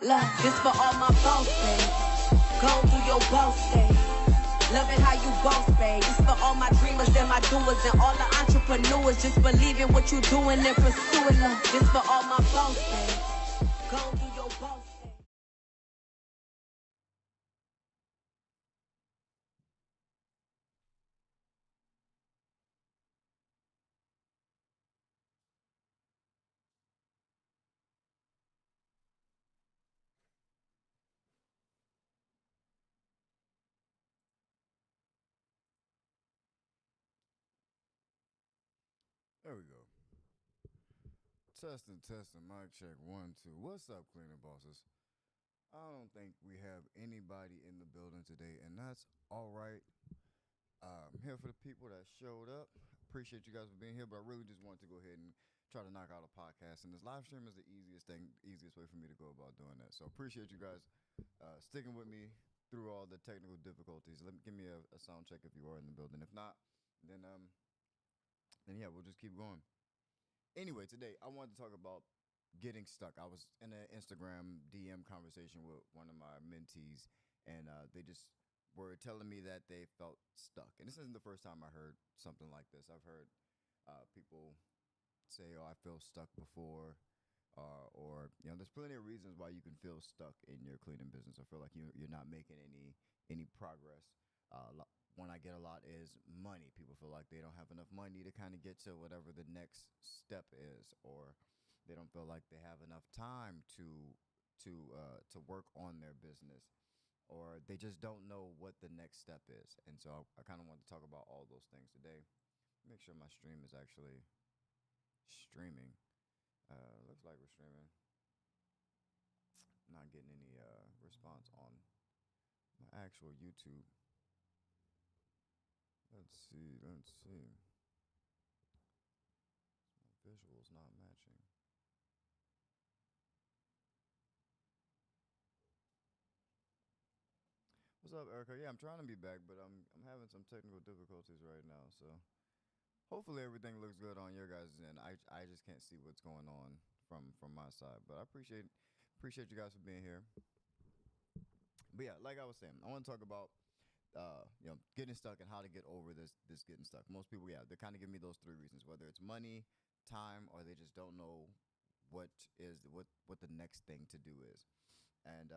Love, this for all my boss babes. Go do your boss thing. Loving how you boss, babe. This for all my dreamers and my doers and all the entrepreneurs. Just believe in what you're doing and pursuing love. This for all my boss babes. Go do your boss thing. There we go. Testing, mic check, 1, 2. What's up, cleaning bosses? I don't think we have anybody in the building today, and that's all right. I'm here for the people that showed up. Appreciate you guys for being here, but I really just wanted to go ahead and try to knock out a podcast. And this live stream is the easiest way for me to go about doing that. So appreciate you guys sticking with me through all the technical difficulties. Give me a sound check if you are in the building. If not, then yeah, we'll just keep going. Anyway, today I wanted to talk about getting stuck. I was in an Instagram DM conversation with one of my mentees, and they just were telling me that they felt stuck. And this isn't the first time I heard something like this. I've heard people say, "Oh, I feel stuck before," or there's plenty of reasons why you can feel stuck in your cleaning business. I feel like you're not making any progress. One I get a lot is money. People feel like they don't have enough money to kind of get to whatever the next step is, or they don't feel like they have enough time to work on their business, or they just don't know what the next step is. And so I kind of want to talk about all those things today. Make sure my stream is actually streaming. Looks like we're streaming. Not getting any response on my actual YouTube. Let's see. My visual's not matching. What's up, Erica? Yeah, I'm trying to be back, but I'm having some technical difficulties right now. So hopefully everything looks good on your guys' end. I just can't see what's going on from my side. But I appreciate you guys for being here. But yeah, like I was saying, I want to talk about getting stuck and how to get over this getting stuck. Most people, yeah, they kind of give me those three reasons, whether it's money, time, or they just don't know what the next thing to do is. And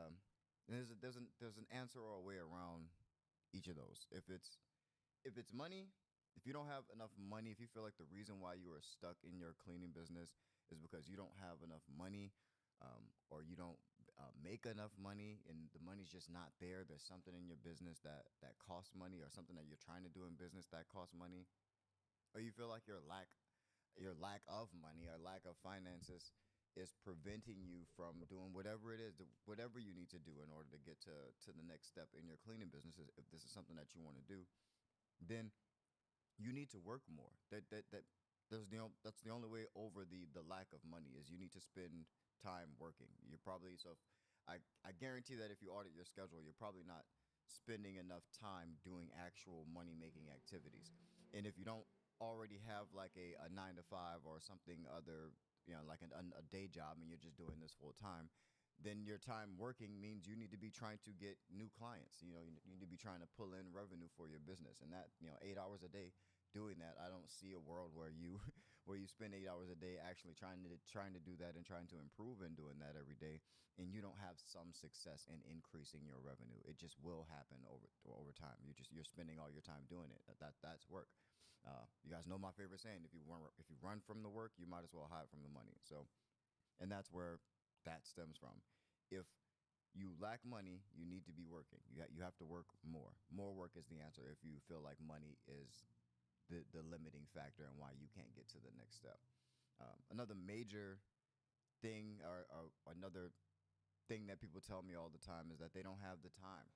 there's an answer or a way around each of those. If it's money, if you don't have enough money, if you feel like the reason why you are stuck in your cleaning business is because you don't have enough money, or you don't make enough money, and the money's just not there. There's something in your business that costs money, or something that you're trying to do in business that costs money, or you feel like your lack of money or lack of finances is preventing you from doing whatever it is, whatever you need to do in order to get to the next step in your cleaning business. If this is something that you want to do, then you need to work more. That's the only way over the lack of money is you need to spend time working. You're probably so. I guarantee that if you audit your schedule, you're probably not spending enough time doing actual money making activities. And if you don't already have like a 9 to 5 or something other, like a day job, and you're just doing this full time, then your time working means you need to be trying to get new clients. You need to be trying to pull in revenue for your business, and that 8 hours a day doing that. I don't see a world where you where you spend 8 hours a day actually trying to do that and trying to improve in doing that every day, and you don't have some success in increasing your revenue. It just will happen over time. You're spending all your time doing it. That's work. You guys know my favorite saying: if you run from the work, you might as well hide from the money. So, and that's where that stems from. If you lack money, you need to be working. You have to work more. More work is the answer if you feel like money is the limiting factor and why you can't get to the next step. Another major thing, or another thing that people tell me all the time, is that they don't have the time.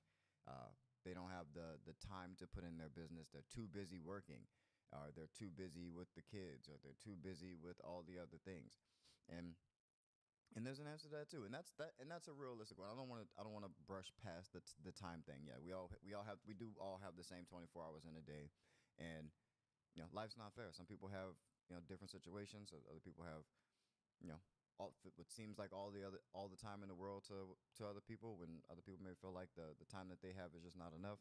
They don't have the time to put in their business. They're too busy working, or they're too busy with the kids, or they're too busy with all the other things. And there's an answer to that too, and that's a realistic one. I don't want to brush past the time thing. Yeah, we do all have the same 24 hours in a day, and life's not fair. Some people have different situations. Other people have what seems like all the time in the world to other people, when other people may feel like the time that they have is just not enough.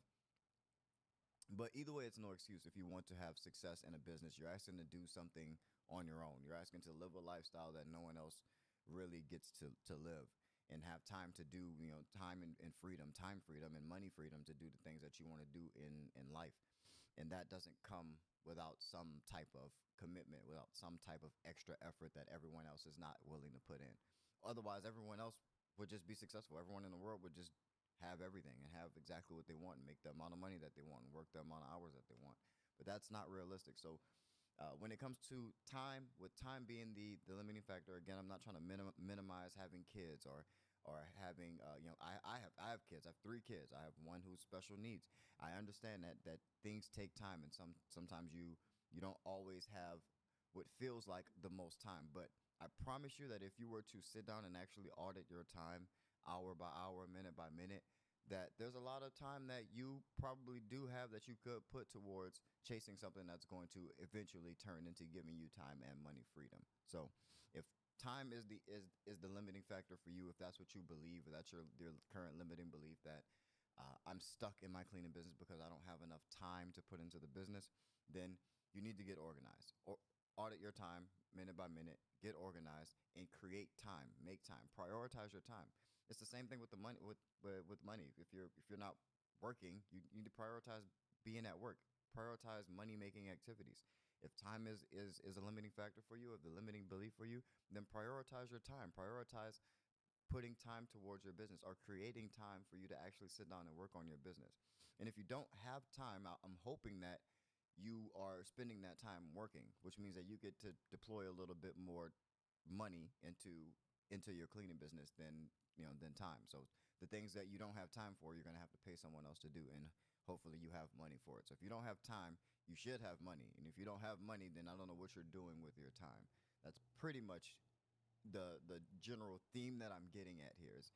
But either way, it's no excuse. If you want to have success in a business, you're asking to do something on your own. You're asking to live a lifestyle that no one else really gets to live, and have time to do, time and freedom, time freedom and money freedom to do the things that you want to do in life. And that doesn't come without some type of commitment, without some type of extra effort that everyone else is not willing to put in. Otherwise, everyone else would just be successful. Everyone in the world would just have everything and have exactly what they want and make the amount of money that they want and work the amount of hours that they want. But that's not realistic. So when it comes to time, with time being the limiting factor, again, I'm not trying to minimize having kids, or having I have kids. I have 3 kids. I have one who's special needs. I understand that things take time, and sometimes you don't always have what feels like the most time. But I promise you that if you were to sit down and actually audit your time, hour by hour, minute by minute, that there's a lot of time that you probably do have that you could put towards chasing something that's going to eventually turn into giving you time and money freedom. So if time is the limiting factor for you, if that's what you believe, or that's your current limiting belief, that I'm stuck in my cleaning business because I don't have enough time to put into the business, then you need to get organized, or audit your time minute by minute, get organized, and create time, make time, prioritize your time. It's the same thing with the money, with money. If you're not working, you need to prioritize being at work. Prioritize money making activities. If time is a limiting factor for you, if the limiting belief for you, then prioritize your time. Prioritize putting time towards your business, or creating time for you to actually sit down and work on your business. And if you don't have time, I'm hoping that you are spending that time working, which means that you get to deploy a little bit more money into your cleaning business than time. So the things that you don't have time for, you're going to have to pay someone else to do, and hopefully you have money for it. So if you don't have time, you should have money. And if you don't have money, then I don't know what you're doing with your time. That's pretty much the general theme that I'm getting at here, is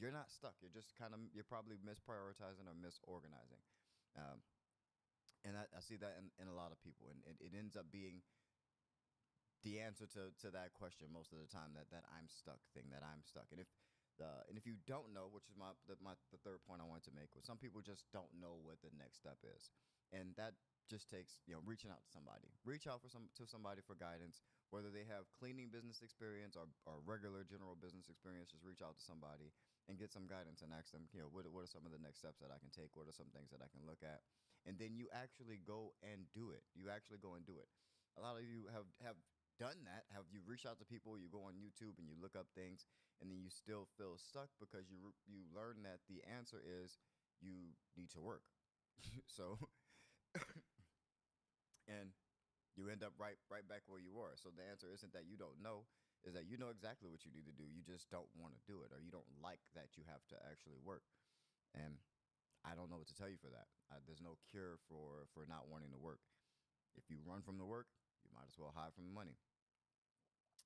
you're not stuck. You're probably misprioritizing or misorganizing. Um, and I see that in a lot of people, and it ends up being the answer to that question most of the time, that I'm stuck thing, that I'm stuck. And if you don't know, which is the third point I wanted to make, was some people just don't know what the next step is. And that just takes, reaching out to somebody. Reach out to somebody for guidance, whether they have cleaning business experience or regular general business experience. Just reach out to somebody and get some guidance, and ask them, what are some of the next steps that I can take? What are some things that I can look at? And then you actually go and do it. You actually go and do it. A lot of you have done that. Have you reached out to people? You go on YouTube and you look up things, and then you still feel stuck because you learn that the answer is you need to work. So, and you end up right back where you were. So the answer isn't that you don't know, is that you know exactly what you need to do. You just don't want to do it, or you don't like that you have to actually work. And I don't know what to tell you for that. There's no cure for not wanting to work. If you run from the work, you might as well hide from the money.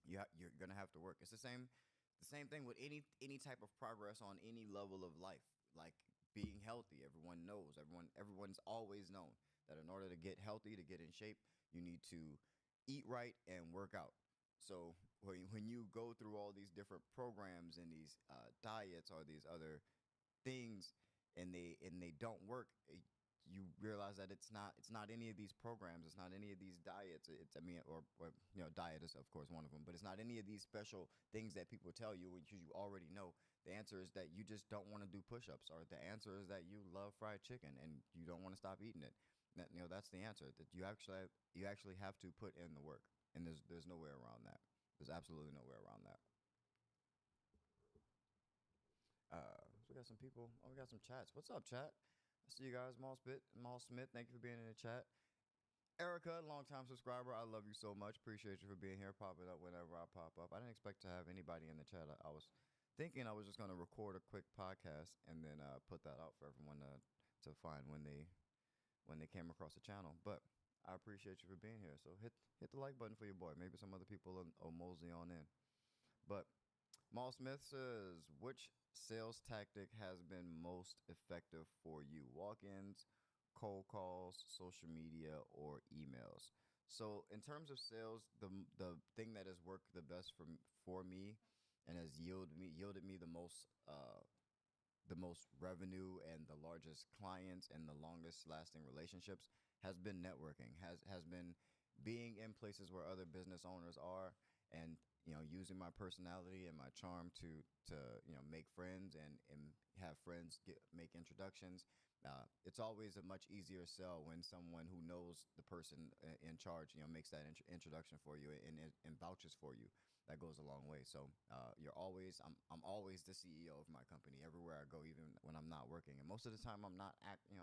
You're gonna have to work. It's the same thing with any type of progress on any level of life, like being healthy. Everyone knows. Everyone's always known that in order to get healthy, to get in shape, you need to eat right and work out. So when you go through all these different programs and these diets or these other things, and they don't work, you realize that it's not any of these programs, it's not any of these diets. Diet is of course one of them, but it's not any of these special things that people tell you, which you already know. The answer is that you just don't want to do push-ups, or the answer is that you love fried chicken and you don't want to stop eating it. That's the answer. That you actually have to put in the work, and there's no way around that. There's absolutely no way around that. So we got some people. Oh, we got some chats. What's up, chat? I see you guys. Maul Smith, thank you for being in the chat. Erica, longtime subscriber, I love you so much. Appreciate you for being here, popping up whenever I pop up. I didn't expect to have anybody in the chat. I was thinking I was just going to record a quick podcast and then put that out for everyone to find when they came across the channel. But I appreciate you for being here. So hit the like button for your boy. Maybe some other people will mosey on in. But Maul Smith says, which sales tactic has been most effective for you? Walk-ins, cold calls, social media, or emails? So in terms of sales, the thing that has worked the best for me and has yielded me the most revenue and the largest clients and the longest lasting relationships has been networking, has been being in places where other business owners are, and using my personality and my charm to make friends and have friends make introductions. It's always a much easier sell when someone who knows the person in charge makes that introduction for you and vouches for you. That goes a long way. So I'm always the CEO of my company everywhere I go, even when I'm not working. And most of the time, I'm not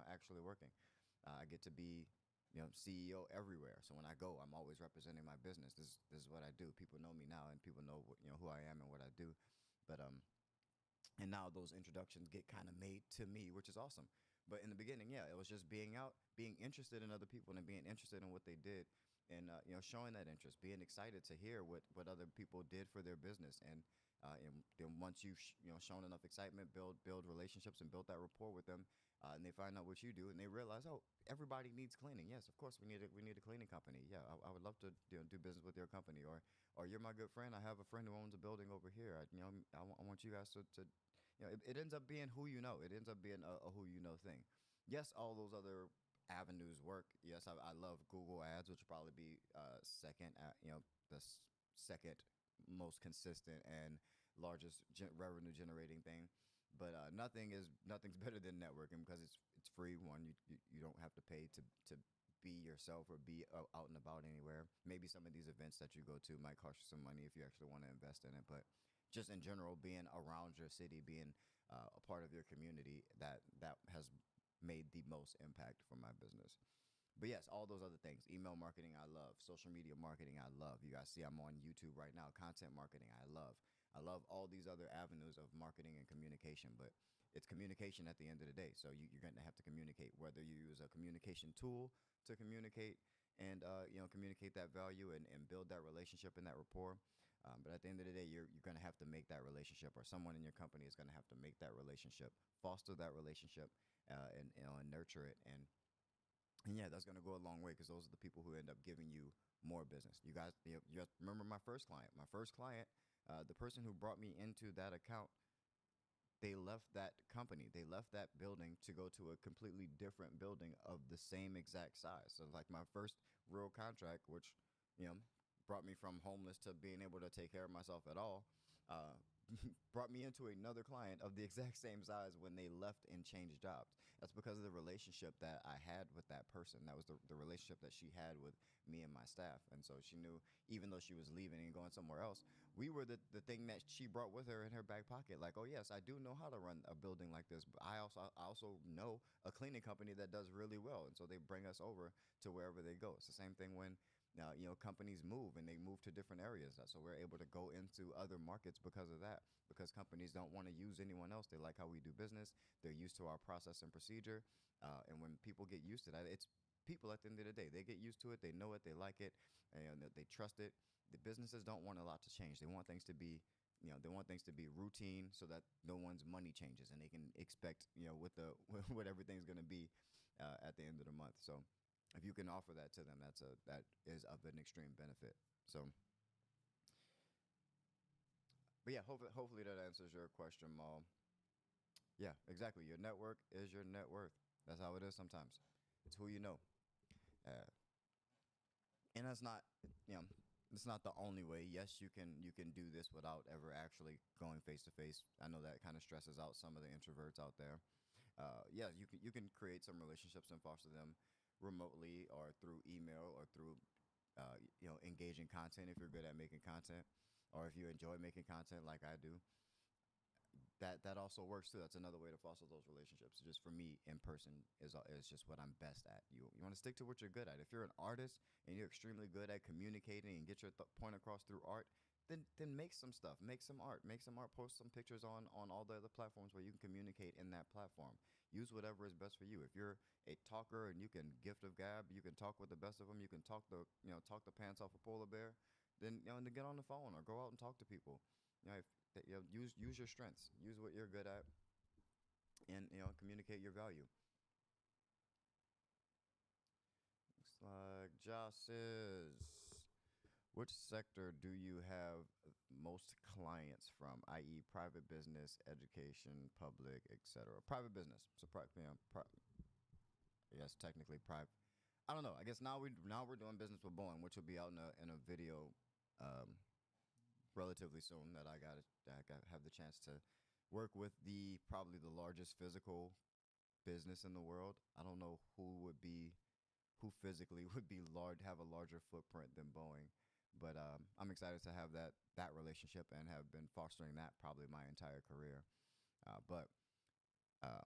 actually working. I get to be CEO everywhere. So when I go, I'm always representing my business. This is what I do. People know me now, and people know who I am and what I do. But and now those introductions get kind of made to me, which is awesome. But in the beginning, yeah, it was just being out, being interested in other people, and being interested in what they did, and showing that interest, being excited to hear what other people did for their business, and then once you've shown enough excitement, build relationships and build that rapport with them, and they find out what you do, and they realize, oh, everybody needs cleaning. Yes, of course we need a cleaning company. Yeah, I would love to do business with your company, or you're my good friend. I have a friend who owns a building over here. I want you guys to it ends up being who you know. It ends up being a who you know thing. Yes, all those other avenues work. Yes, I love Google Ads, which would probably be second, the second most consistent and largest revenue generating thing. But nothing's better than networking because it's free. One, you don't have to pay to be yourself or be out and about anywhere. Maybe some of these events that you go to might cost you some money if you actually want to invest in it, but just in general, being around your city, being a part of your community, that has made the most impact for my business. But yes, all those other things, email marketing, I love. Social media marketing, I love. You guys see I'm on YouTube right now. Content marketing, I love. I love all these other avenues of marketing and communication, but it's communication at the end of the day. So you're going to have to communicate, whether you use a communication tool to communicate and communicate that value and build that relationship and that rapport. But at the end of the day, you're going to have to make that relationship, or someone in your company is going to have to make that relationship, foster that relationship, and nurture it. And yeah, that's going to go a long way because those are the people who end up giving you more business. You guys, you have to remember my first client. My first client, the person who brought me into that account, they left that company. They left that building to go to a completely different building of the same exact size. So like my first real contract, which, you know, brought me from homeless to being able to take care of myself at all, brought me into another client of the exact same size when they left and changed jobs. That's because of the relationship that I had with that person. That was the relationship that she had with me and my staff. And so she knew, even though she was leaving and going somewhere else, we were the thing that she brought with her in her back pocket. Like, oh yes, I do know how to run a building like this, but I also know a cleaning company that does really well. And so they bring us over to wherever they go. It's the same thing when companies move and they move to different areas. So we're able to go into other markets because of that, because companies don't want to use anyone else. They like how we do business. They're used to our process and procedure. And when people get used to that, it's people at the end of the day. They get used to it. They know it. They like it. And they trust it. The businesses don't want a lot to change. They want things to be, they want things to be routine so that no one's money changes and they can expect, what everything's going to be at the end of the month. So if you can offer that to them, that is of an extreme benefit. So, but yeah, hopefully that answers your question, Maul. Yeah, exactly. Your network is your net worth. That's how it is sometimes. It's who you know. Uh, and that's not, you know, it's not the only way. Yes, you can do this without ever actually going face to face. I know that kind of stresses out some of the introverts out there. Yeah, you can create some relationships and foster them remotely or through email or through engaging content if you're good at making content, or if you enjoy making content like I do. That also works too. That's another way to foster those relationships. Just for me, in person is just what I'm best at. You want to stick to what you're good at. If you're an artist and you're extremely good at communicating and get your point across through art, then make some stuff. Make some art. Make some art. Post some pictures on all the other platforms where you can communicate in that platform. Use whatever is best for you. If you're a talker and you can gift of gab, you can talk with the best of them. You can talk the pants off a polar bear. Then to get on the phone or go out and talk to people. Use your strengths. Use what you're good at, and communicate your value. Josh says, which sector do you have most clients from, i.e., private business, education, public, etc.? Private business. So, I guess technically private. I don't know. I guess now we're doing business with Boeing, which will be out in a video um, relatively soon. That I have the chance to work with probably the largest physical business in the world. I don't know who physically would be large, have a larger footprint than Boeing. But I'm excited to have that relationship and have been fostering that probably my entire career. But uh,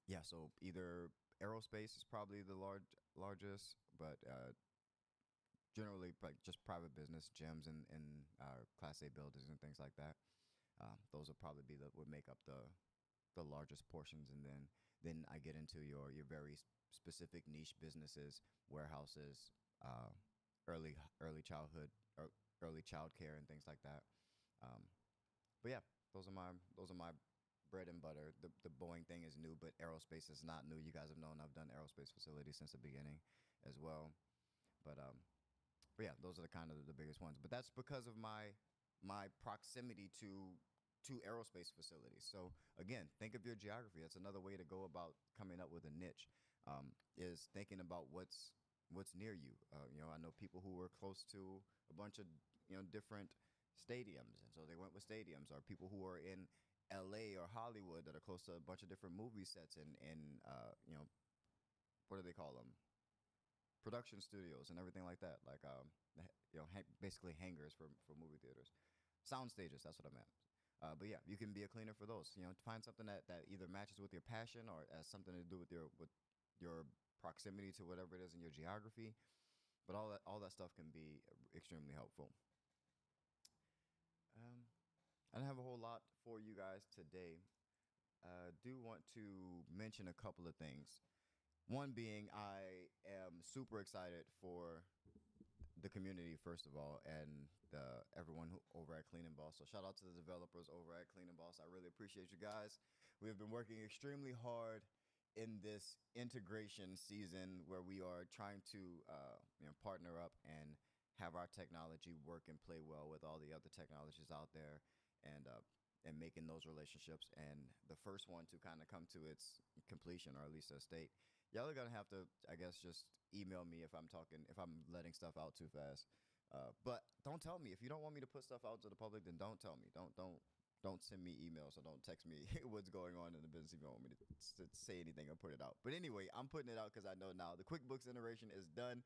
yeah, so either aerospace is probably the largest, but generally like just private business, gyms and Class A buildings and things like that. Those will probably be would make up the largest portions, and then I get into your very specific niche businesses, warehouses, early childhood or early child care and things like that. Um, but yeah, those are my bread and butter. The Boeing thing is new, but aerospace is not new. You guys have known I've done aerospace facilities since the beginning as well. But yeah, those are the kind of the biggest ones. But that's because of my proximity to aerospace facilities. So again, think of your geography. That's another way to go about coming up with a niche. Is thinking about what's near you. I know people who were close to a bunch of different stadiums, and so they went with stadiums. Or people who are in L.A. or Hollywood that are close to a bunch of different movie sets and what do they call them? Production studios and everything like that. Like basically hangars for movie theaters, sound stages. That's what I meant. But yeah, you can be a cleaner for those. Find something that either matches with your passion or has something to do with your proximity to whatever it is in your geography. But all that stuff can be extremely helpful. I don't have a whole lot for you guys today. Do want to mention a couple of things. One being, I am super excited for the community, first of all, and everyone over at Cleaning Boss. So shout out to the developers over at Cleaning Boss. I really appreciate you guys. We have been working extremely hard in this integration season where we are trying to partner up and have our technology work and play well with all the other technologies out there, and making those relationships. And the first one to kind of come to its completion, or at least a state, y'all are gonna have to, I guess, just email me if I'm letting stuff out too fast. But don't tell me if you don't want me to put stuff out to the public. Then don't tell me. Don't send me emails or don't text me what's going on in the business if you don't want me to say anything or put it out. But anyway, I'm putting it out because I know now the QuickBooks integration is done.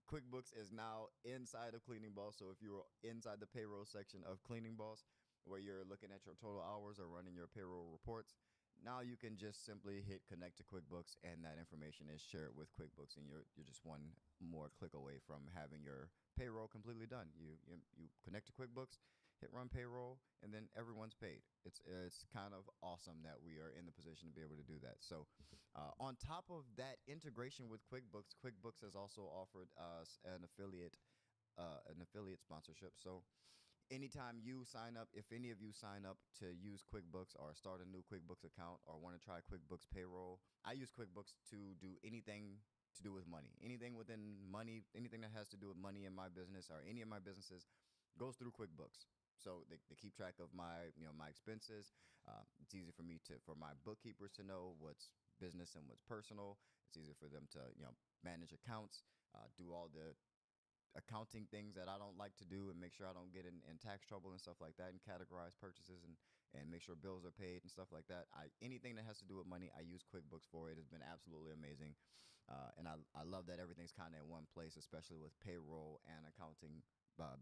QuickBooks is now inside of Cleaning Boss. So if you're inside the payroll section of Cleaning Boss, where you're looking at your total hours or running your payroll reports, now you can just simply hit connect to QuickBooks, and that information is shared with QuickBooks, and you're just one more click away from having your payroll completely done. You connect to QuickBooks, hit run payroll, and then everyone's paid. It's kind of awesome that we are in the position to be able to do that. So on top of that integration with QuickBooks, QuickBooks has also offered us an affiliate sponsorship. So anytime you sign up, if any of you sign up to use QuickBooks or start a new QuickBooks account or want to try QuickBooks Payroll, I use QuickBooks to do anything to do with money. Anything within money, anything that has to do with money in my business or any of my businesses goes through QuickBooks. So they keep track of my expenses. It's easy for my bookkeepers to know what's business and what's personal. It's easier for them to manage accounts, do all the accounting things that I don't like to do, and make sure I don't get in tax trouble and stuff like that, and categorize purchases and make sure bills are paid and stuff like that. Anything that has to do with money, I use QuickBooks for. It has been absolutely amazing. And I love that everything's kind of in one place, especially with payroll and accounting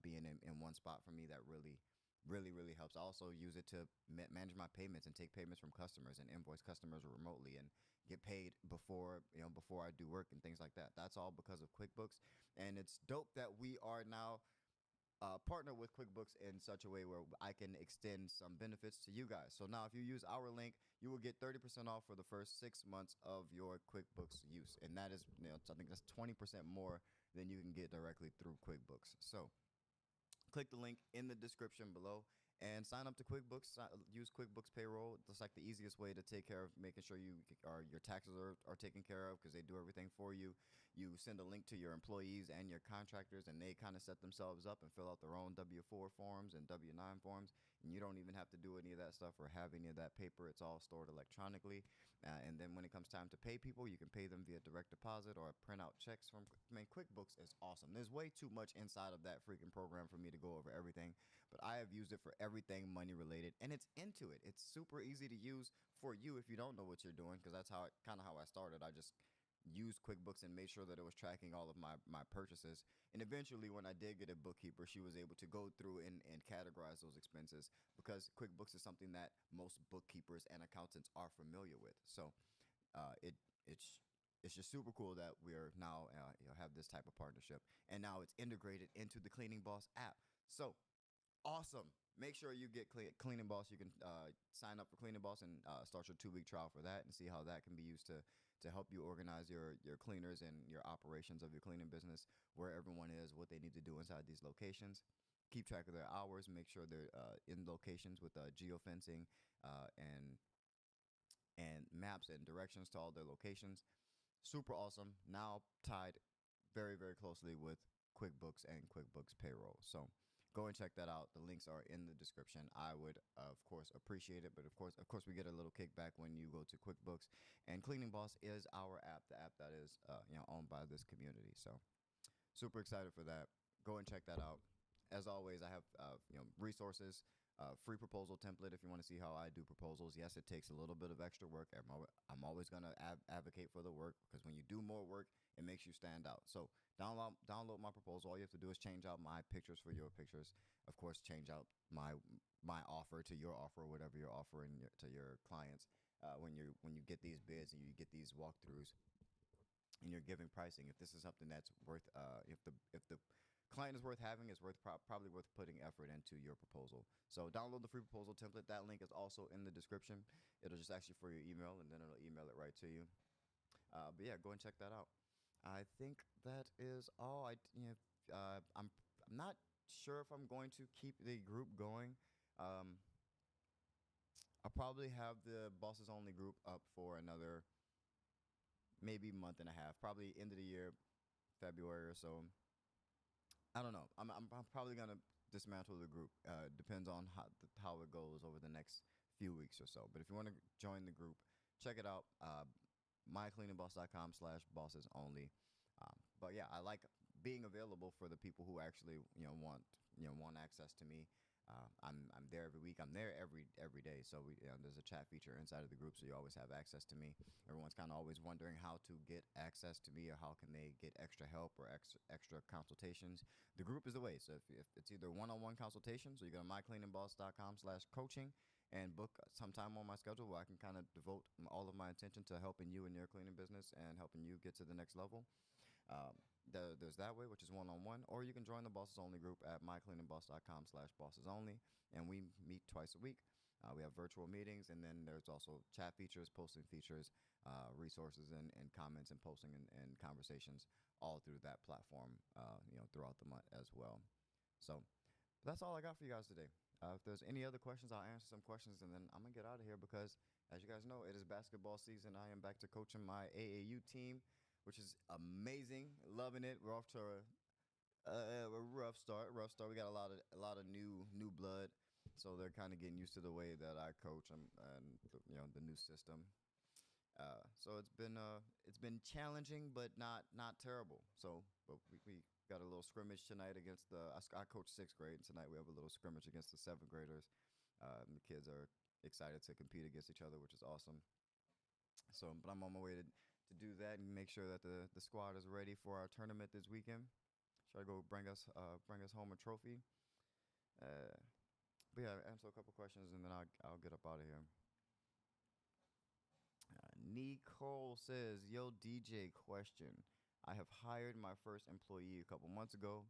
being in one spot for me. That really, really, really helps. I also use it to manage my payments and take payments from customers and invoice customers remotely and get paid before I do work and things like that. That's all because of QuickBooks. And it's dope that we are now partner with QuickBooks in such a way where I can extend some benefits to you guys. So now if you use our link, you will get 30% off for the first 6 months of your QuickBooks use. And that is, I think that's 20% more than you can get directly through QuickBooks. So click the link in the description below and sign up to QuickBooks. Use QuickBooks Payroll. It's like the easiest way to take care of making sure your taxes are taken care of, because they do everything for you. You send a link to your employees and your contractors, and they kind of set themselves up and fill out their own W-4 forms and W-9 forms, and you don't even have to do any of that stuff or have any of that paper. It's all stored electronically. And then when it comes time to pay people, you can pay them via direct deposit or print out checks from. QuickBooks is awesome. There's way too much inside of that freaking program for me to go over everything, but I have used it for everything money related, and it's Intuit. It's super easy to use for you if you don't know what you're doing, because that's how I started. I just used QuickBooks and made sure that it was tracking all of my purchases. And eventually, when I did get a bookkeeper, she was able to go through and categorize those expenses, because QuickBooks is something that most bookkeepers and accountants are familiar with. So it's just super cool that we're now have this type of partnership, and now it's integrated into the Cleaning Boss app. So awesome. Make sure you get Cleaning Boss. You can sign up for Cleaning Boss and start your 2-week trial for that, and see how that can be used to help you organize your cleaners and your operations of your cleaning business, where everyone is, what they need to do inside these locations. Keep track of their hours. Make sure they're in locations with geofencing and maps and directions to all their locations. Super awesome. Now tied very, very closely with QuickBooks and QuickBooks Payroll. So go and check that out. The links are in the description. I would, of course, appreciate it. But of course, we get a little kickback when you go to QuickBooks. And Cleaning Boss is our app, the app that is owned by this community. So super excited for that. Go and check that out. As always, I have resources, free proposal template if you want to see how I do proposals. Yes, it takes a little bit of extra work. I'm always going to advocate for the work, because when you do more work, it makes you stand out. So download my proposal. All you have to do is change out my pictures for your pictures. Of course, change out my offer to your offer, whatever you're offering to your clients. When you get these bids and you get these walkthroughs and you're giving pricing, if this is something that's worth, if the client is worth having, it's probably worth putting effort into your proposal. So download the free proposal template. That link is also in the description. It'll just ask you for your email, and then it'll email it right to you. But yeah, go and check that out. I think that is all. I'm not sure if I'm going to keep the group going. I'll probably have the Bosses Only group up for another maybe month and a half, probably end of the year, February or so. I don't know. I'm probably gonna dismantle the group. Depends on how it goes over the next few weeks or so. But if you want to join the group, check it out. mycleaningboss.com/bosses only. But yeah, I like being available for the people who actually want access to me. I'm there every week. I'm there every day. So there's a chat feature inside of the group, so you always have access to me. Everyone's kind of always wondering how to get access to me, or how can they get extra help or extra consultations. The group is the way. So if it's either one-on-one consultations, or you go to mycleaningboss.com/coaching and book some time on my schedule where I can kind of devote all of my attention to helping you in your cleaning business and helping you get to the next level. There's that way, which is one-on-one, or you can join the Bosses Only group at mycleaningboss.com/bosses only, and we meet twice a week. We have virtual meetings, and then there's also chat features, posting features, resources, and comments and posting and conversations all through that platform, throughout the month as well. So that's all I got for you guys today. If there's any other questions, I'll answer some questions, and then I'm going to get out of here, because as you guys know, it is basketball season. I am back to coaching my AAU team, which is amazing. Loving it. We're off to a rough start. We got a lot of new blood, so they're kind of getting used to the way that I coach and the new system. So it's been challenging, but not terrible. But we got a little scrimmage tonight against I coach 6th grade, and tonight we have a little scrimmage against the 7th graders. The kids are excited to compete against each other, which is awesome. So, but I'm on my way to do that and make sure that the squad is ready for our tournament this weekend. Try to go bring us home a trophy. But yeah, answer a couple questions, and then I'll get up out of here. Nicole says, "Yo, DJ, question. I have hired my first employee a couple months ago.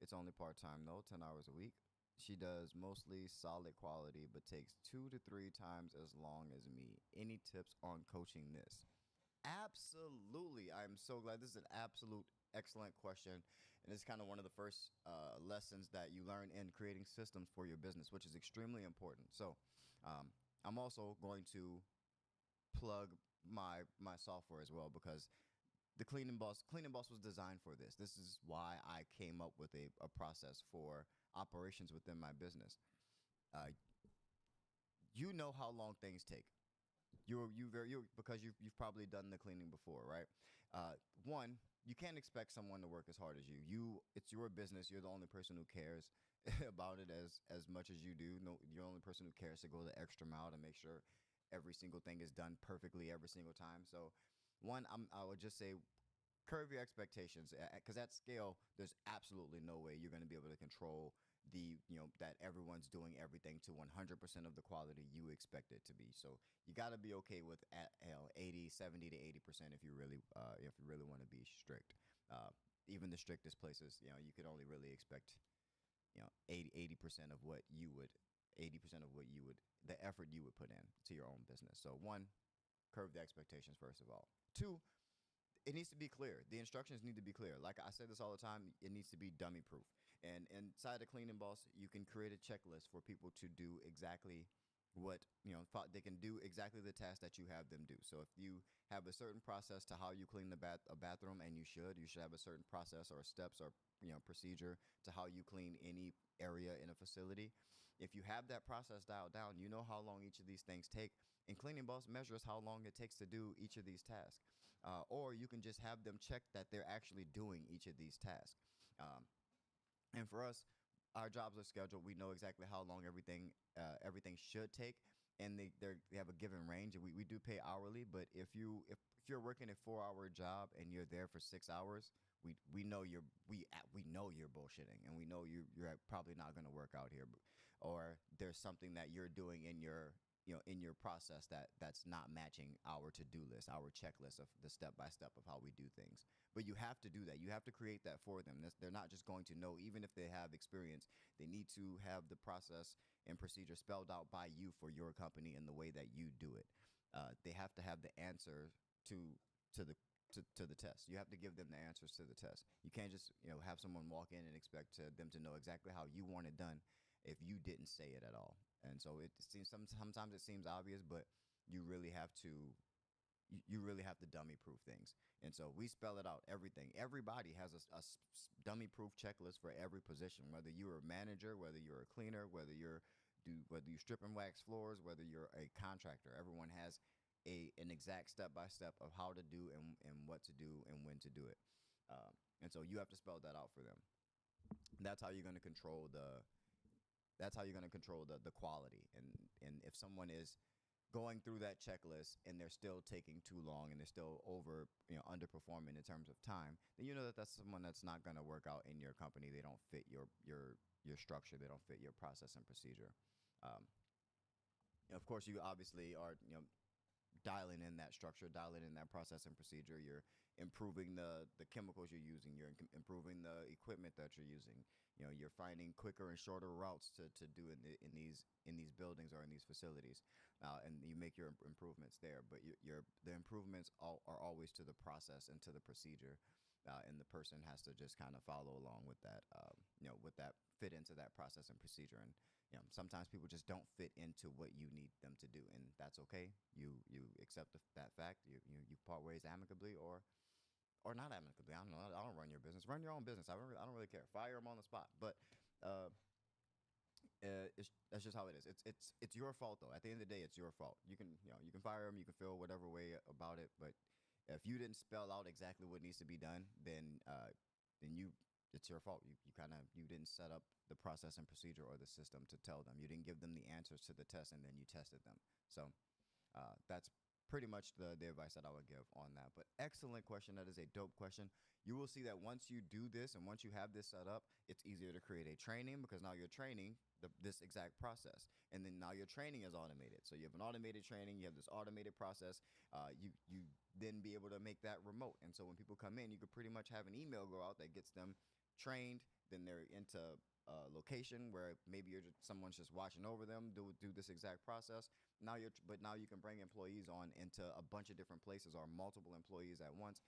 It's only part-time though, 10 hours a week. She does mostly solid quality, but takes 2 to 3 times as long as me. Any tips on coaching this?" Absolutely. I'm so glad. This is an absolute excellent question, and And it's kind of one of the first lessons that you learn in creating systems for your business, which is extremely important. So I'm also going to plug my software as well, because the Cleaning Boss was designed for this. This is why I came up with a process for operations within my business. Uh, you know how long things take. You because you've probably done the cleaning before, right? One, you can't expect someone to work as hard as you. It's your business. You're the only person who cares about it as much as you do. No, you're the only person who cares to go the extra mile to make sure every single thing is done perfectly every single time. So, one, I would just say curve your expectations, because at scale, there's absolutely no way you're going to be able to control that everyone's doing everything to 100% of the quality you expect it to be. So you got to be okay with 70 to 80% if you really want to be strict. Even the strictest places, you could only really expect 80% of what you would 80% of what you would the effort you would put in to your own business. So one, curve the expectations first of all. Two, it needs to be clear. The instructions need to be clear. Like I say this all the time, it needs to be dummy proof. And inside of Cleaning Boss, you can create a checklist for people to do exactly what, they can do exactly the task that you have them do. So if you have a certain process to how you clean a bathroom, and you should have a certain process or steps or, procedure to how you clean any area in a facility. If you have that process dialed down, you know how long each of these things take. And Cleaning Boss measures how long it takes to do each of these tasks. Or you can just have them check that they're actually doing each of these tasks. And for us, our jobs are scheduled. We know exactly how long everything should take, and they have a given range. And we do pay hourly, but if you're working a 4-hour job and you're there for 6 hours, we know you're bullshitting, and we know you're probably not going to work out here, or there's something that you're doing in your process that's not matching our to-do list, our checklist of the step-by-step of how we do things. But you have to do that. You have to create that for them. They're not just going to know, even if they have experience. They need to have the process and procedure spelled out by you for your company in the way that you do it. They have to have the answer to the test. You have to give them the answers to the test. You can't just have someone walk in and expect them to know exactly how you want it done if you didn't say it at all. And so it seems sometimes it seems obvious, but you really have to dummy proof things. And so we spell it out, everything. Everybody has a dummy proof checklist for every position, whether you're a manager, whether you're a cleaner, whether you strip and wax floors, whether you're a contractor. Everyone has an exact step-by-step of how to do and what to do and when to do it. And so you have to spell that out for them. That's how you're going to control the quality. And if someone is going through that checklist and they're still taking too long and they're still underperforming in terms of time, then you know that that's someone that's not going to work out in your company. They don't fit your structure. They don't fit your process and procedure. Of course, you obviously are dialing in that structure, dialing in that process and procedure. You're improving the chemicals you're using. You're improving the equipment that you're using. You're finding quicker and shorter routes to do in these buildings or in these facilities, and you make your improvements there. But the improvements are always to the process and to the procedure, and the person has to just kind of follow along with that, fit into that process and procedure. And sometimes people just don't fit into what you need them to do, and that's okay. You accept that fact. You part ways amicably or not amicably. I don't know. I don't run your business. Run your own business. I don't really care. Fire them on the spot. But that's just how it is. It's your fault though. At the end of the day, it's your fault. You can fire them. You can feel whatever way about it. But if you didn't spell out exactly what needs to be done, then it's your fault. You didn't set up the process and procedure or the system to tell them. You didn't give them the answers to the test, and then you tested them. So that's pretty much the advice that I would give on that. But excellent question. That is a dope question. You will see that once you do this and once you have this set up, it's easier to create a training, because now you're training this exact process. And then now your training is automated. So you have an automated training. You have this automated process. You then be able to make that remote. And so when people come in, you could pretty much have an email go out that gets them trained. Then they're into a location where maybe someone's just watching over them do this exact process. But now you can bring employees on into a bunch of different places, or multiple employees at once,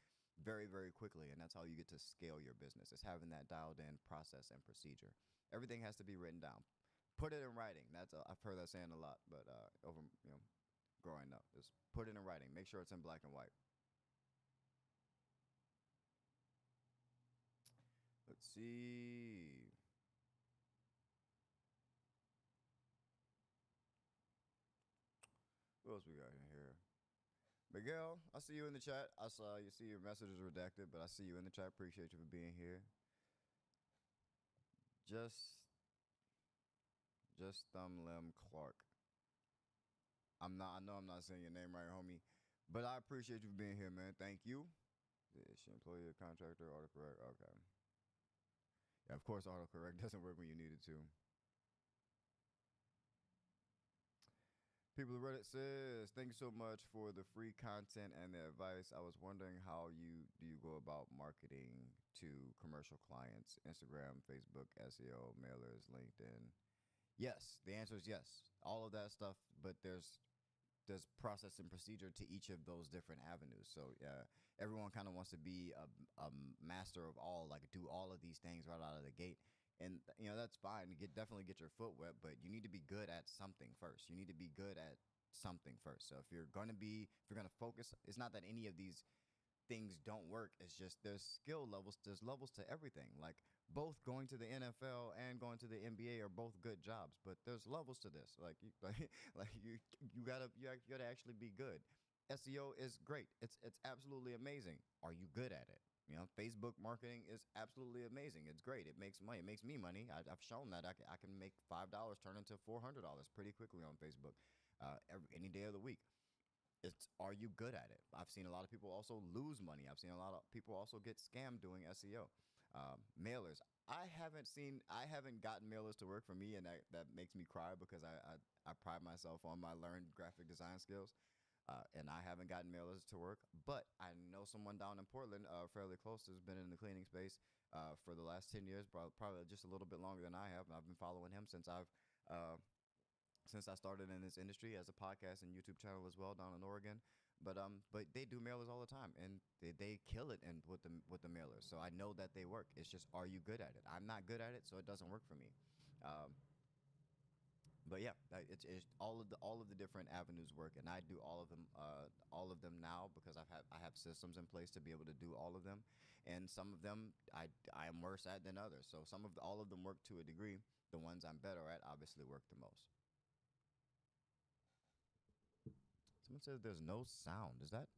very, very quickly. And that's how you get to scale your business. It's having that dialed in process and procedure. Everything has to be written down. Put it in writing. I've heard that saying a lot, but over growing up, just put it in writing. Make sure it's in black and white. Let's see. What else we got in here? Miguel, I see you in the chat. I saw you see your messages redacted, but I see you in the chat. Appreciate you for being here. Just Thumb Clark. I know I'm not saying your name right, homie, but I appreciate you for being here, man. Thank you. Is she employee, contractor, autocorrect? Okay. Yeah, of course, autocorrect doesn't work when you need it to. People of Reddit says, thank you so much for the free content and the advice. I was wondering how you go about marketing to commercial clients, Instagram, Facebook, SEO, mailers, LinkedIn. Yes, the answer is yes. All of that stuff, but there's process and procedure to each of those different avenues. So everyone kind of wants to be a master of all, like do all of these things right out of the gate. And that's fine. Definitely get your foot wet, but you need to be good at something first. You need to be good at something first. So if you're gonna focus, it's not that any of these things don't work. It's just there's skill levels. There's levels to everything. Like both going to the NFL and going to the NBA are both good jobs, but there's levels to this. Like you gotta actually be good. SEO is great. It's absolutely amazing. Are you good at it? Facebook marketing is absolutely amazing. It's great. It makes money. It makes me money. I've shown that I can make $5 turn into $400 pretty quickly on Facebook, any day of the week. Are you good at it? I've seen a lot of people also lose money. I've seen a lot of people also get scammed doing SEO. Mailers. I haven't gotten mailers to work for me, and that makes me cry because I pride myself on my learned graphic design skills. And I haven't gotten mailers to work, but I know someone down in Portland, fairly close, who's been in the cleaning space for the last 10 years, probably just a little bit longer than I have. I've been following him since I started in this industry as a podcast and YouTube channel as well down in Oregon. But they do mailers all the time, and they kill it with the mailers. So I know that they work. It's just, are you good at it? I'm not good at it, so it doesn't work for me. But yeah, it's all of the different avenues work, and I do all of them now because I have systems in place to be able to do all of them, and some of them I am worse at than others. So all of them work to a degree. The ones I'm better at obviously work the most. Someone says there's no sound. Is that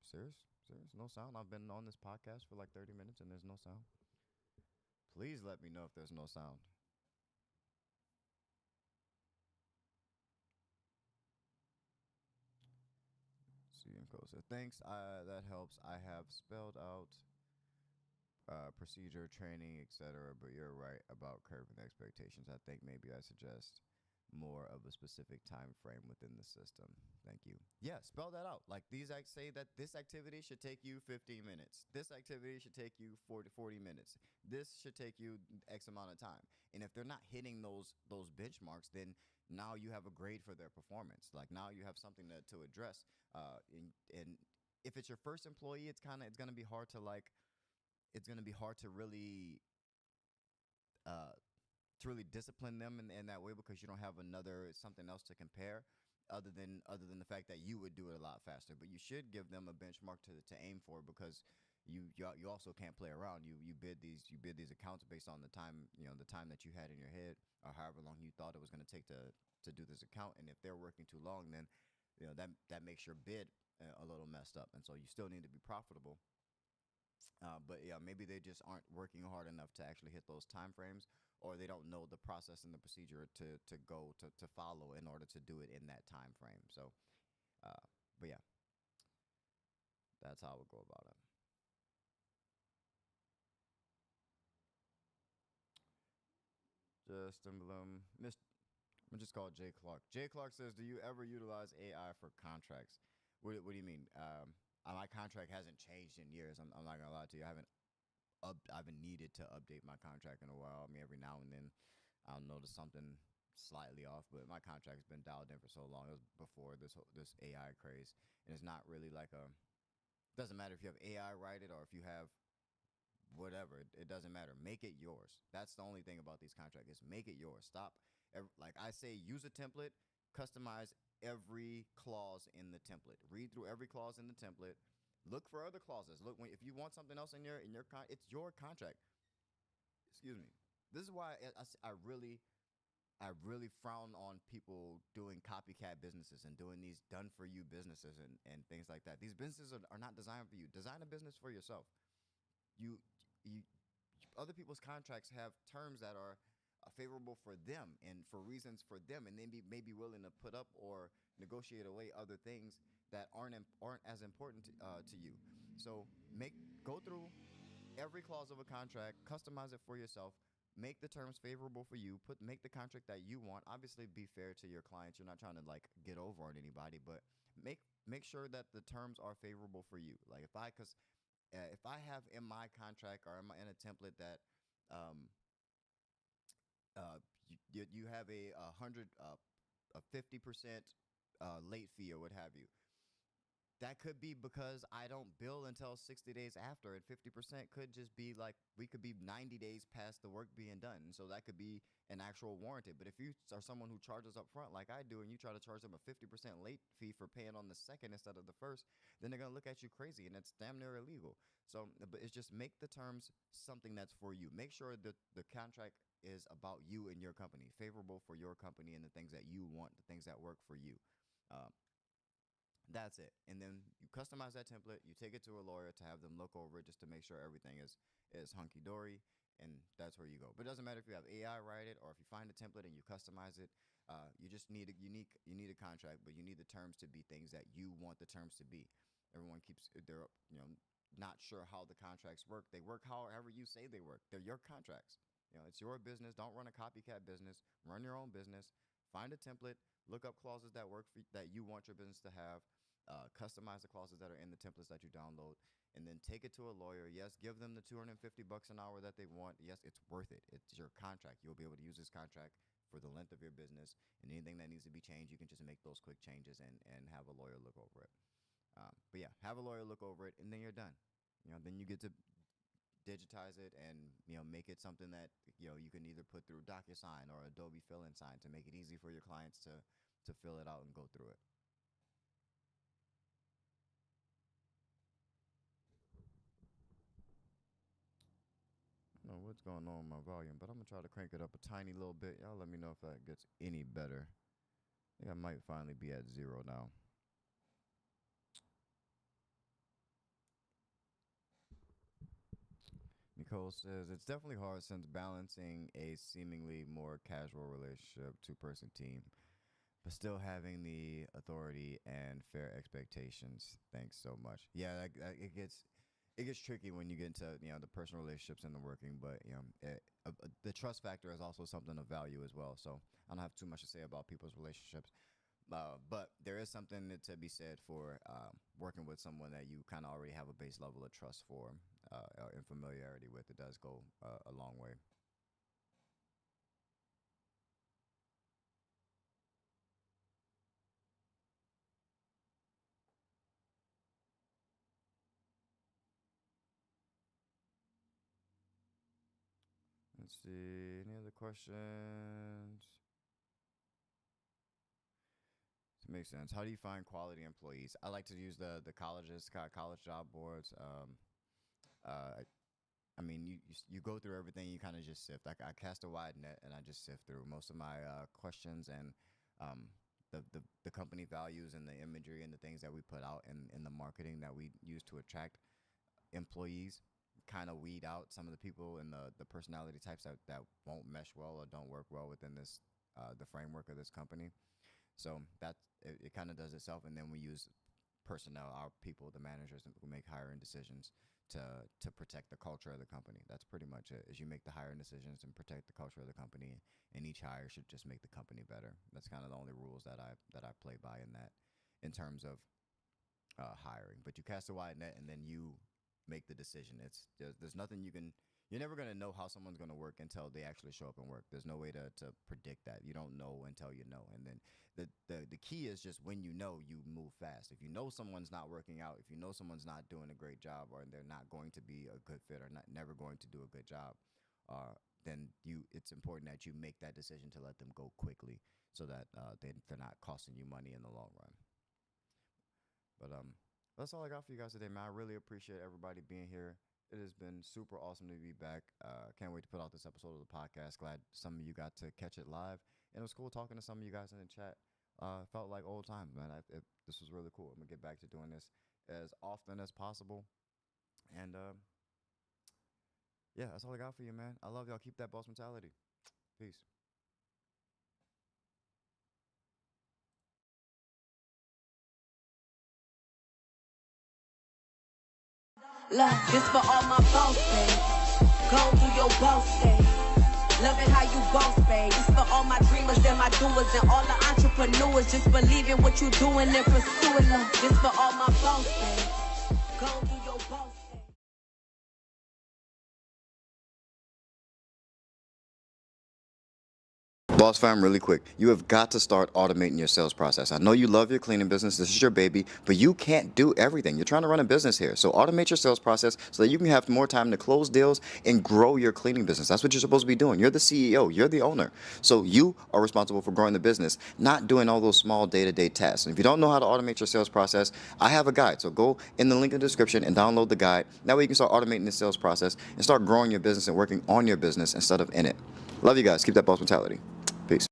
serious? Serious? No sound? I've been on this podcast for like 30 minutes and there's no sound. Please let me know if there's no sound. And closer. Thanks. That helps. I have spelled out procedure, training, etc. But you're right about curving expectations. I think maybe I suggest more of a specific time frame within the system. Thank you. Yeah, spell that out. Like say that this activity should take you 15 minutes. This activity should take you 40 minutes. This should take you X amount of time. And if they're not hitting those benchmarks, then now you have a grade for their performance. Like now you have something to address. And if it's your first employee, it's gonna be hard to really discipline them in that way because you don't have something else to compare other than the fact that you would do it a lot faster. But you should give them a benchmark to aim for because you also can't play around. You bid these accounts based on the time that you had in your head or however long you thought it was going to take to do this account. And if they're working too long, then that makes your bid a little messed up. And so you still need to be profitable. But yeah, maybe they just aren't working hard enough to actually hit those time frames, or they don't know the process and the procedure to follow in order to do it in that time frame. So, but yeah, that's how I would go about it. I'm just call Jay Clark. Jay Clark says, "Do you ever utilize AI for contracts?" What do you mean? My contract hasn't changed in years. I'm not gonna lie to you. I haven't needed to update my contract in a while. I mean, every now and then I'll notice something slightly off, but my contract's been dialed in for so long. It was before this AI craze, and it's not really like Doesn't matter if you have AI write it or if you have whatever. It doesn't matter. Make it yours. That's the only thing about these contracts is make it yours. Stop. Like I say, use a template, customize every clause in the template. Read through every clause in the template. Look for other clauses. Look if you want something else in your it's your contract. Excuse me. This is why I really frown on people doing copycat businesses and doing these done for you businesses and things like that. These businesses are not designed for you. Design a business for yourself. You you other people's contracts have terms that are favorable for them and for reasons for them, and they may be willing to put up or negotiate away other things that aren't as important to you. So go through every clause of a contract, customize it for yourself, make the terms favorable for you, make the contract that you want. Obviously, be fair to your clients. You're not trying to like get over on anybody, but make sure that the terms are favorable for you. Like if I have in my contract or in a template that um, you have a 50% late fee or what have you. That could be because I don't bill until 60 days after, and 50% could just be like we could be 90 days past the work being done. And so that could be an actual warranty. But if you are someone who charges up front like I do, and you try to charge them a 50% late fee for paying on the second instead of the first, then they're going to look at you crazy, and it's damn near illegal. So, but it's just make the terms something that's for you. Make sure that the contract is about you and your company, favorable for your company and the things that you want, the things that work for you. Um, that's it. And then you customize that template. You take it to a lawyer to have them look over it just to make sure everything is hunky dory. And that's where you go. But it doesn't matter if you have AI write it or if you find a template and you customize it. You just need you need a contract, but you need the terms to be things that you want the terms to be. Everyone keeps they're not sure how the contracts work. They work however you say they work. They're your contracts. It's your business. Don't run a copycat business. Run your own business. Find a template. Look up clauses that work that you want your business to have. Customize the clauses that are in the templates that you download, and then take it to a lawyer. Yes, give them the $250 an hour that they want. Yes, it's worth it. It's your contract. You'll be able to use this contract for the length of your business, and anything that needs to be changed, you can just make those quick changes and have a lawyer look over it. But yeah, have a lawyer look over it, and then you're done. Then you get to digitize it and make it something that you can either put through DocuSign or Adobe Fill-In Sign to make it easy for your clients to fill it out and go through it. I don't know what's going on with my volume, but I'm gonna try to crank it up a tiny little bit. Y'all let me know if that gets any better. I think I might finally be at 0 now. Nicole says, it's definitely hard since balancing a seemingly more casual relationship, two-person team, but still having the authority and fair expectations. Thanks so much. Yeah, it gets tricky when you get into the personal relationships and the working, but the trust factor is also something of value as well. So I don't have too much to say about people's relationships. But there is something to be said for working with someone that you kind of already have a base level of trust for and familiarity with. It does go a long way. Let's see. Any other questions? It makes sense. How do you find quality employees? I like to use the college job boards. Uh, I mean, you go through everything. You kind of just sift. I cast a wide net and I just sift through most of my questions and um, the company values and the imagery and the things that we put out in the marketing that we use to attract employees. Kind of weed out some of the people and the personality types that won't mesh well or don't work well within this the framework of this company. So it kind of does itself, and then we use personnel, our people, the managers who make hiring decisions to protect the culture of the company. That's pretty much it. Is you make the hiring decisions and protect the culture of the company, and each hire should just make the company better. That's kind of the only rules that I play by in terms of hiring. But you cast a wide net, and then you make the decision. There's nothing you can you're never going to know how someone's going to work until they actually show up and work. There's no way to predict that. You don't know until you know. And then the key is just when you know, you move fast. If you know someone's not working out, if you know someone's not doing a great job, or they're not going to be a good fit, or never going to do a good job, then it's important that you make that decision to let them go quickly, so that they're not costing you money in the long run. But that's all I got for you guys today, man. I really appreciate everybody being here. It has been super awesome to be back. Can't wait to put out this episode of the podcast. Glad some of you got to catch it live. And it was cool talking to some of you guys in the chat. Felt like old times, man. This was really cool. I'm going to get back to doing this as often as possible. And yeah, that's all I got for you, man. I love y'all. Keep that boss mentality. Peace. Love, this for all my boss babe. Go do your boss thing. Love it how you boss babe. This for all my dreamers and my doers and all the entrepreneurs. Just believe in what you're doing and pursuing love. This for all my boss babe. Go do your boss thing. Boss fam, really quick, you have got to start automating your sales process. I know you love your cleaning business, this is your baby, but you can't do everything. You're trying to run a business here. So automate your sales process so that you can have more time to close deals and grow your cleaning business. That's what you're supposed to be doing. You're the CEO, you're the owner. So you are responsible for growing the business, not doing all those small day-to-day tasks. And if you don't know how to automate your sales process, I have a guide. So go in the link in the description and download the guide. That way you can start automating the sales process and start growing your business and working on your business instead of in it. Love you guys. Keep that boss mentality. Peace.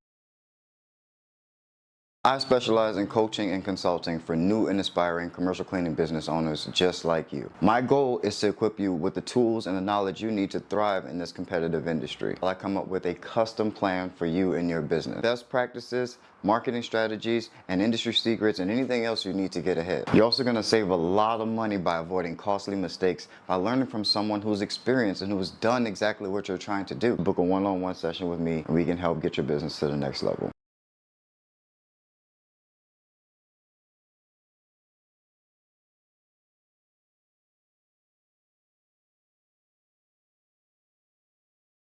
I specialize in coaching and consulting for new and aspiring commercial cleaning business owners just like you. My goal is to equip you with the tools and the knowledge you need to thrive in this competitive industry. I come up with a custom plan for you and your business. Best practices, marketing strategies, and industry secrets, and anything else you need to get ahead. You're also going to save a lot of money by avoiding costly mistakes by learning from someone who's experienced and who's done exactly what you're trying to do. Book a one-on-one session with me and we can help get your business to the next level.